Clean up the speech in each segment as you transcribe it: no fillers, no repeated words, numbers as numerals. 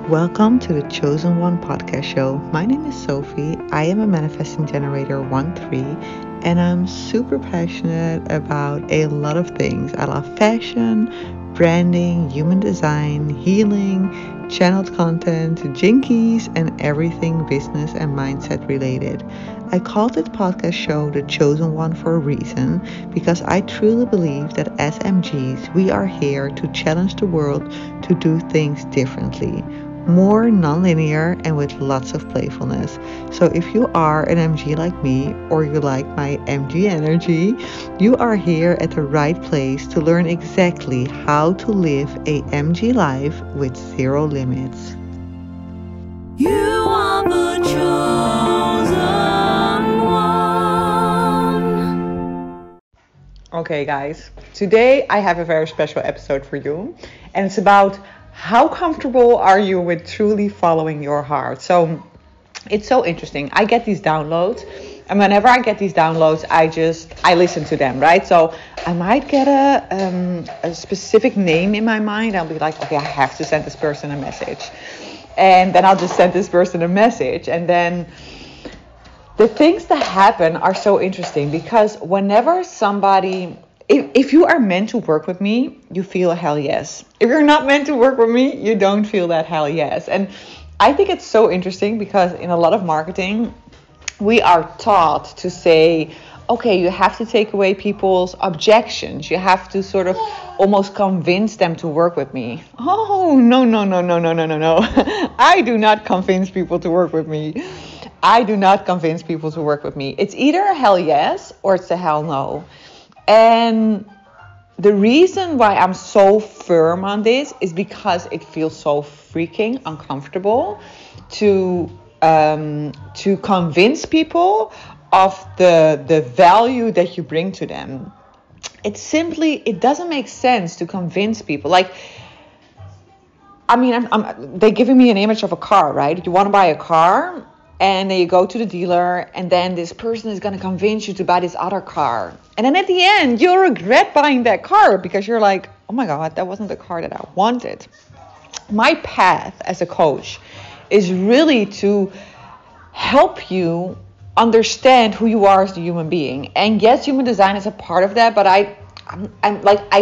Welcome to the Chosen One podcast show. My name is Sophie. I am a manifesting generator 1-3, and I'm super passionate about a lot of things. I love fashion, branding, human design, healing, channeled content, jinkies, and everything business and mindset related. I called this podcast show The Chosen One for a reason, because I truly believe that as MGs, we are here to challenge the world to do things differently, more non-linear and with lots of playfulness. So if you are an MG like me, or you like my MG energy, you are here at the right place to learn exactly how to live a MG life with zero limits. You are the chosen one. Okay guys, today I have a very special episode for you, and it's about how comfortable are you with truly following your heart. So it's so interesting. I get these downloads, and whenever I get these downloads, I listen to them, right? So I might get a specific name in my mind. I'll be like, okay, I have to send this person a message, and then I'll just send this person a message, and then the things that happen are so interesting, because whenever somebody, if you are meant to work with me, you feel a hell yes. If you're not meant to work with me, you don't feel that hell yes. And I think it's so interesting, because in a lot of marketing, we are taught to say, okay, you have to take away people's objections. You have to sort of almost convince them to work with me. Oh, no. I do not convince people to work with me. I do not convince people to work with me. It's either a hell yes or it's a hell no. And the reason why I'm so firm on this is because it feels so freaking uncomfortable to convince people of the value that you bring to them. It doesn't make sense to convince people. Like, I mean, they're giving me an image of a car, right? You want to buy a car, and then you go to the dealer, and then this person is going to convince you to buy this other car. And then at the end, you'll regret buying that car, because you're like, oh my God, that wasn't the car that I wanted. My path as a coach is really to help you understand who you are as a human being. And yes, human design is a part of that, but I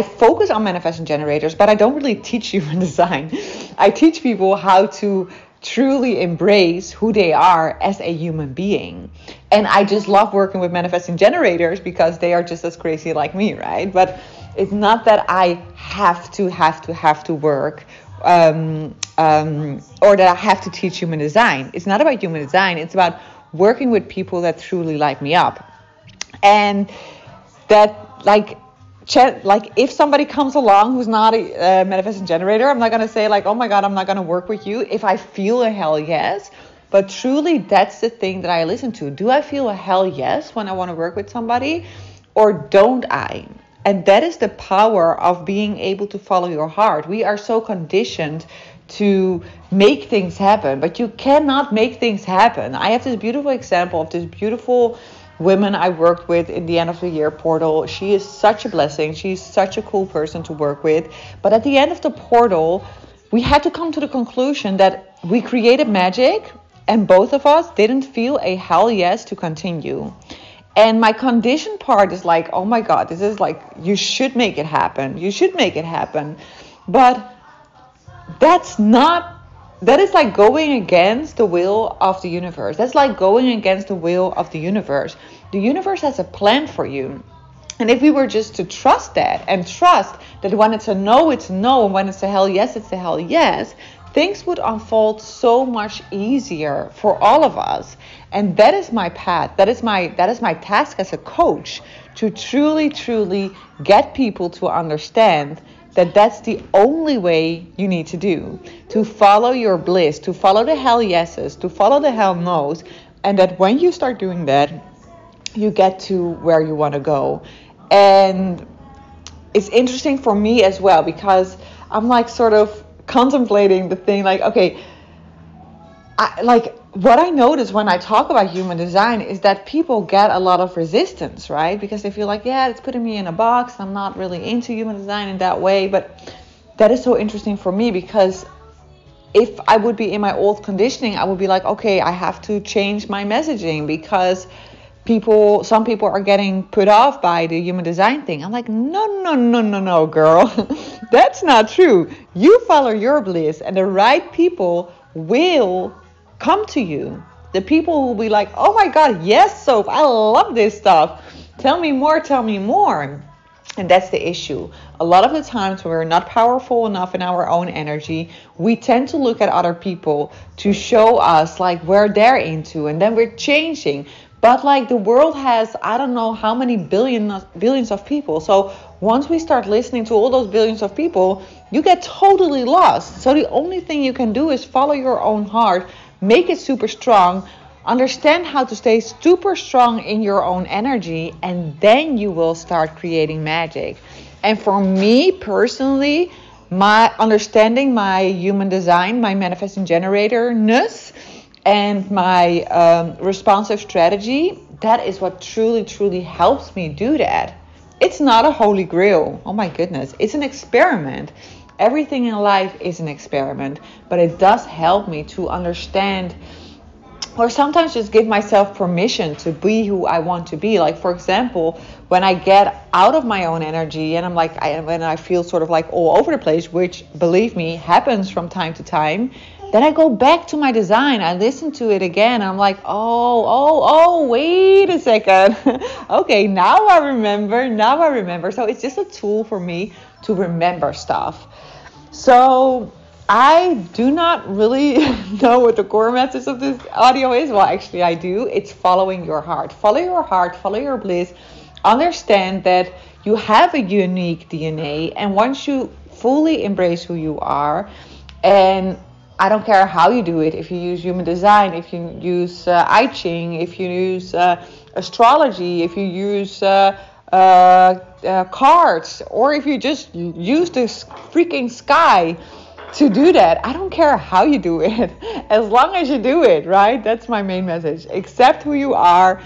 focus on manifesting generators, but I don't really teach human design. I teach people how to truly embrace who they are as a human being. And I just love working with manifesting generators, because they are just as crazy like me, right? But it's not that I have to work or that I have to teach human design. It's not about human design. It's about working with people that truly light me up. And that, like if somebody comes along who's not a manifesting generator, I'm not going to say like, oh my God, I'm not going to work with you if I feel a hell yes. But truly, that's the thing that I listen to. Do I feel a hell yes when I want to work with somebody, or don't I? And that is the power of being able to follow your heart. We are so conditioned to make things happen, but you cannot make things happen. I have this beautiful example of this beautiful women I worked with in the end of the year portal. She is such a blessing. She's such a cool person to work with. But at the end of the portal, we had to come to the conclusion that we created magic, and both of us didn't feel a hell yes to continue. And my condition part is like, oh my God, this is like, you should make it happen. You should make it happen. But that is like going against the will of the universe. That's like going against the will of the universe. The universe has a plan for you. And if we were just to trust that, and trust that when it's a no, it's a no, and when it's a hell yes, it's a hell yes, things would unfold so much easier for all of us. And that is my path. That is my task as a coach, to truly get people to understand that that's the only way you need to do, to follow your bliss, to follow the hell yeses, to follow the hell no's. And that when you start doing that, you get to where you want to go. And it's interesting for me as well, because I'm like sort of contemplating the thing, like, okay, what I notice when I talk about human design is that people get a lot of resistance, right? Because they feel like, yeah, it's putting me in a box. I'm not really into human design in that way. But that is so interesting for me, because if I would be in my old conditioning, I would be like, okay, I have to change my messaging because some people are getting put off by the human design thing. I'm like, no, girl. That's not true. You follow your bliss, and the right people will come to you. The people who will be like, oh my God, yes, Soph, I love this stuff. Tell me more, tell me more. And that's the issue. A lot of the times when we're not powerful enough in our own energy, we tend to look at other people to show us like where they're into, and then we're changing. But like the world has, I don't know how many billions of people. So once we start listening to all those billions of people, you get totally lost. So the only thing you can do is follow your own heart, make it super strong, understand how to stay super strong in your own energy, and then you will start creating magic. And for me personally, my understanding my human design, my manifesting generator-ness, and my responsive strategy, that is what truly helps me do that. It's not a holy grail. Oh my goodness. It's an experiment. Everything in life is an experiment, but it does help me to understand, or sometimes just give myself permission to be who I want to be. Like, for example, when I get out of my own energy and when I feel sort of like all over the place, which, believe me, happens from time to time, then I go back to my design. I listen to it again. And I'm like, oh, wait a second. Okay, now I remember. So it's just a tool for me to remember stuff. So I do not really know what the core message of this audio is. Well, actually I do. It's following your heart. Follow your heart, follow your bliss. Understand that you have a unique DNA. And once you fully embrace who you are, and I don't care how you do it, if you use human design, if you use I Ching, if you use astrology, if you use cards, or if you just use this freaking sky to do that. I don't care how you do it, as long as you do it, right? That's my main message. Accept who you are.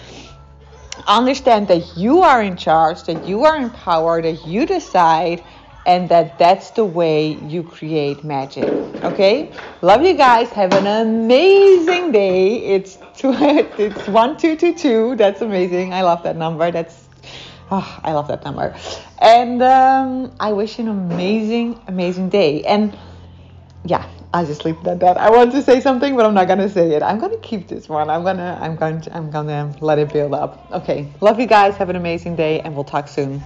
Understand that you are in charge, that you are in power, that you decide, and that's the way you create magic. Okay? Love you guys. Have an amazing day. It's 1222. That's amazing. I love that number. I love that number. And I wish you an amazing day. And yeah, I'll just leave it at that. I want to say something, but I'm not gonna say it. I'm gonna keep this one. I'm gonna let it build up. Okay. Love you guys. Have an amazing day, and we'll talk soon.